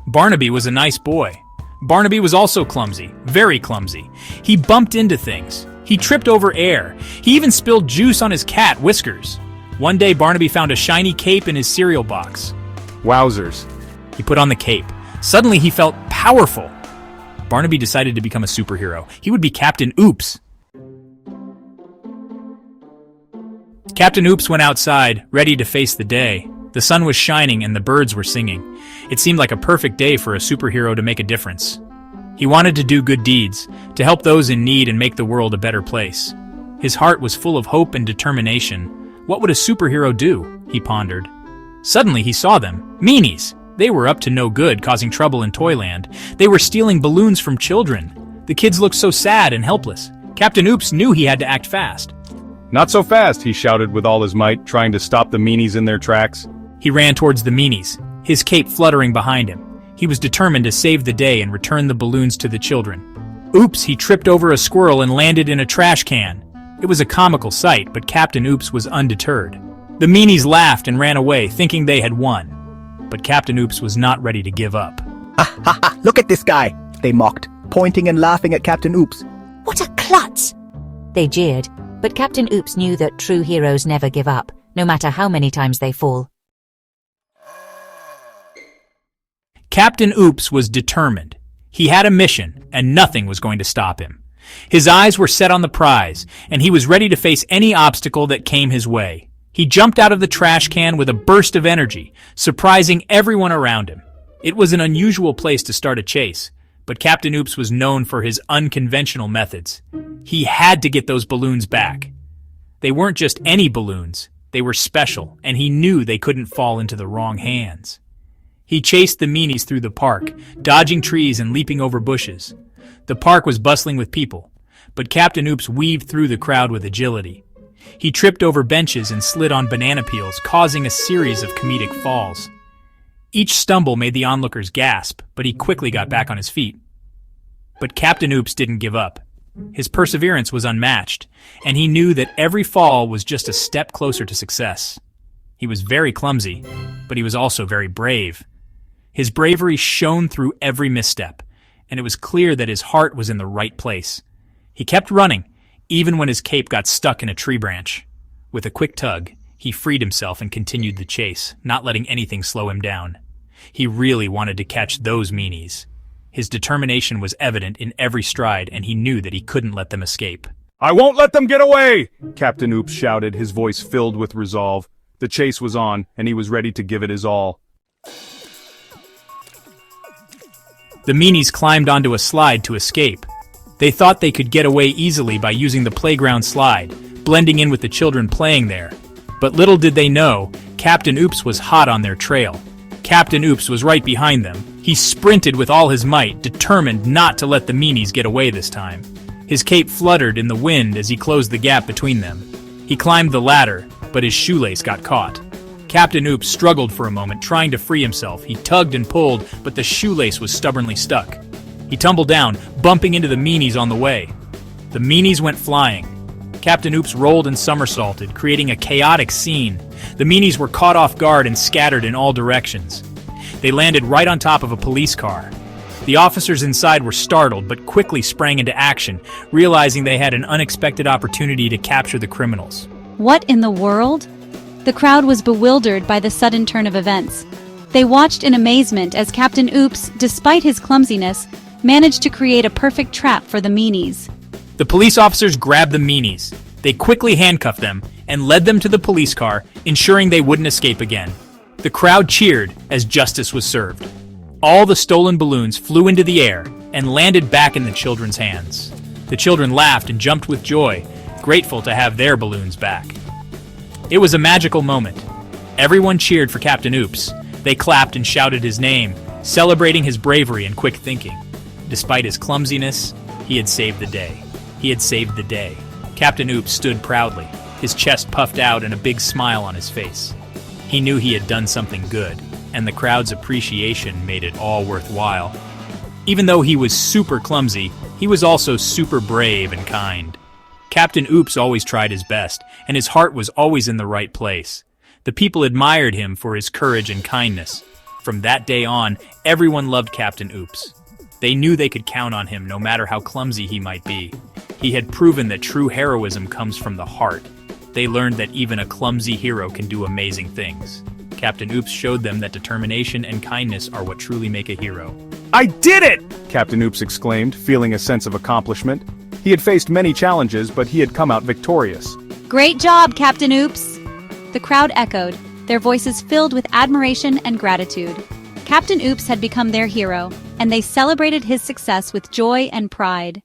Barnaby was a nice boy. Barnaby was also clumsy, very clumsy. He bumped into things. He tripped over air. He even spilled juice on his cat, Whiskers. One day, Barnaby found a shiny cape in his cereal box. Wowzers. He put on the cape. Suddenly, he felt powerful. Barnaby decided to become a superhero. He would be Captain Oops. Captain Oops went outside, ready to face the day. The sun was shining and the birds were singing. It seemed like a perfect day for a superhero to make a difference. He wanted to do good deeds, to help those in need and make the world a better place. His heart was full of hope and determination. What would a superhero do? He pondered. Suddenly he saw them. Meanies! They were up to no good, causing trouble in Toyland. They were stealing balloons from children. The kids looked so sad and helpless. Captain Oops knew he had to act fast. Not so fast, he shouted with all his might, trying to stop the meanies in their tracks. He ran towards the meanies, his cape fluttering behind him. He was determined to save the day and return the balloons to the children. Oops, he tripped over a squirrel and landed in a trash can. It was a comical sight, but Captain Oops was undeterred. The meanies laughed and ran away, thinking they had won. But Captain Oops was not ready to give up. Ha ha ha! Look at this guy! They mocked, pointing and laughing at Captain Oops. What a klutz! They jeered, but Captain Oops knew that true heroes never give up, no matter how many times they fall. Captain Oops was determined. He had a mission, and nothing was going to stop him. His eyes were set on the prize, and he was ready to face any obstacle that came his way. He jumped out of the trash can with a burst of energy, surprising everyone around him. It was an unusual place to start a chase, but Captain Oops was known for his unconventional methods. He had to get those balloons back. They weren't just any balloons. They were special, and he knew they couldn't fall into the wrong hands. He chased the meanies through the park, dodging trees and leaping over bushes. The park was bustling with people, but Captain Oops weaved through the crowd with agility. He tripped over benches and slid on banana peels, causing a series of comedic falls. Each stumble made the onlookers gasp, but he quickly got back on his feet. But Captain Oops didn't give up. His perseverance was unmatched, and he knew that every fall was just a step closer to success. He was very clumsy, but he was also very brave. His bravery shone through every misstep, and it was clear that his heart was in the right place. He kept running, even when his cape got stuck in a tree branch. With a quick tug, he freed himself and continued the chase, not letting anything slow him down. He really wanted to catch those meanies. His determination was evident in every stride, and he knew that he couldn't let them escape. I won't let them get away! Captain Oops shouted, his voice filled with resolve. The chase was on, and he was ready to give it his all. The meanies climbed onto a slide to escape. They thought they could get away easily by using the playground slide, blending in with the children playing there. But little did they know, Captain Oops was hot on their trail. Captain Oops was right behind them. He sprinted with all his might, determined not to let the meanies get away this time. His cape fluttered in the wind as he closed the gap between them. He climbed the ladder, but his shoelace got caught. Captain Oops struggled for a moment, trying to free himself. He tugged and pulled, but the shoelace was stubbornly stuck. He tumbled down, bumping into the meanies on the way. The meanies went flying. Captain Oops rolled and somersaulted, creating a chaotic scene. The meanies were caught off guard and scattered in all directions. They landed right on top of a police car. The officers inside were startled, but quickly sprang into action, realizing they had an unexpected opportunity to capture the criminals. What in the world? The crowd was bewildered by the sudden turn of events. They watched in amazement as Captain Oops, despite his clumsiness, managed to create a perfect trap for the meanies. The police officers grabbed the meanies. They quickly handcuffed them and led them to the police car, ensuring they wouldn't escape again. The crowd cheered as justice was served. All the stolen balloons flew into the air and landed back in the children's hands. The children laughed and jumped with joy, grateful to have their balloons back. It was a magical moment. Everyone cheered for Captain Oops. They clapped and shouted his name, celebrating his bravery and quick thinking. Despite his clumsiness, he had saved the day. He had saved the day. Captain Oops stood proudly, his chest puffed out and a big smile on his face. He knew he had done something good, and the crowd's appreciation made it all worthwhile. Even though he was super clumsy, he was also super brave and kind. Captain Oops always tried his best, and his heart was always in the right place. The people admired him for his courage and kindness. From that day on, everyone loved Captain Oops. They knew they could count on him no matter how clumsy he might be. He had proven that true heroism comes from the heart. They learned that even a clumsy hero can do amazing things. Captain Oops showed them that determination and kindness are what truly make a hero. I did it! Captain Oops exclaimed, feeling a sense of accomplishment. He had faced many challenges, but he had come out victorious. Great job, Captain Oops! The crowd echoed, their voices filled with admiration and gratitude. Captain Oops had become their hero, and they celebrated his success with joy and pride.